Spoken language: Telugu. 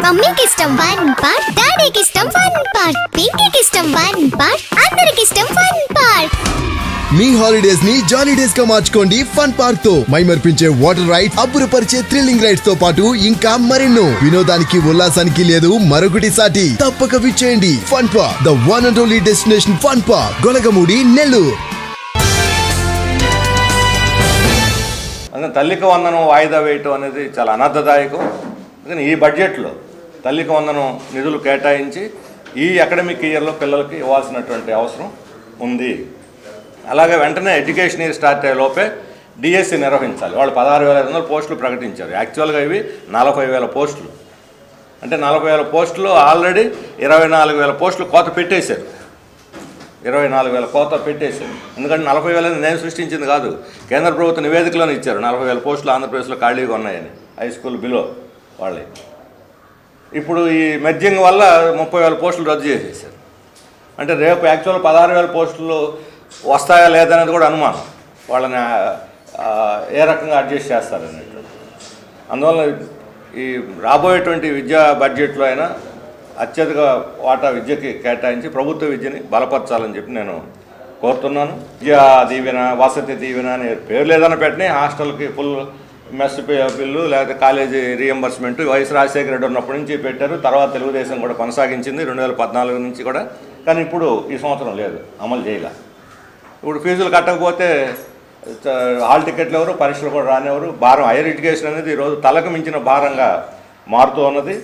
మమ్మీకి ఇష్టం వన్ పార్ట్, డాడీకి ఇష్టం వన్ పార్ట్, పింకీకి ఇష్టం వన్ పార్ట్, అందరికి ఇష్టం వన్ పార్ట్. మీ హాలిడేస్ ని జాలీ డేస్ గా మార్చుకోండి ఫన్ పార్క్ తో. మైమర్పించే వాటర్ రైడ్స్, అబ్బురపరిచే థ్రిల్లింగ్ రైడ్స్ తో పాటు ఇంకా మరెన్నో. వినోదానికి ఉల్లాసానికి లేదు మరొకటి సాటి. తప్పక విచ్చేయండి fun park, the one and only destination fun park, Golagamudi, Nellore. తల్లికి వందనం వాయిదా వేయటం అనేది చాలా అనర్థదాయకం. కానీ ఈ బడ్జెట్లో తల్లికి వందనం నిధులు కేటాయించి ఈ అకాడమిక్ ఇయర్లో పిల్లలకి ఇవ్వాల్సినటువంటి అవసరం ఉంది. అలాగే వెంటనే ఎడ్యుకేషన్ ఇయర్ స్టార్ట్ అయ్యే లోపే డిఎస్సి నిర్వహించాలి. వాళ్ళు 16,500 పోస్టులు ప్రకటించారు. యాక్చువల్గా ఇవి 40,000 పోస్టులు. అంటే 40,000 పోస్టులు ఆల్రెడీ 24,000 పోస్టులు కోత పెట్టేశారు. 24,000 కోత పెట్టేశారు. ఎందుకంటే 40,000 నేను సృష్టించింది కాదు, కేంద్ర ప్రభుత్వ నివేదికలోనే ఇచ్చారు. 40,000 పోస్టులు ఆంధ్రప్రదేశ్లో ఖాళీగా ఉన్నాయని, హై స్కూల్ బిలో వాళ్ళే. ఇప్పుడు ఈ మెర్జింగ్ వల్ల 30,000 పోస్టులు రద్దు చేసేసారు. అంటే రేపు యాక్చువల్ 16,000 పోస్టులు వస్తాయా లేదనేది కూడా అనుమానం. వాళ్ళని ఏ రకంగా అడ్జస్ట్ చేస్తారనేది. అందువల్ల ఈ రాబోయేటువంటి విద్యా బడ్జెట్లో అయినా అత్యధిక వాటా విద్యకి కేటాయించి ప్రభుత్వ విద్యని బలపరచాలని చెప్పి నేను కోరుతున్నాను. విద్యా దీవెన, వసతి దీవెన అనే పేర్లు ఏదైనా పెట్టినా హాస్టల్కి ఫుల్ మెస్ బిల్లు, లేకపోతే college reimbursement YS Rajasekhara Reddy ఉన్నప్పటి నుంచి పెట్టారు. తర్వాత తెలుగుదేశం కూడా కొనసాగించింది 2014 నుంచి కూడా. కానీ ఇప్పుడు ఈ సంవత్సరం లేదు, అమలు చేయలే. ఇప్పుడు ఫీజులు కట్టకపోతే హాల్ టికెట్లు ఎవరు, పరీక్షలు కూడా రానివ్వరు. భారం, హైయర్ ఎడ్యుకేషన్ అనేది ఈరోజు తలకు మించిన భారంగా మారుతూ ఉన్నది.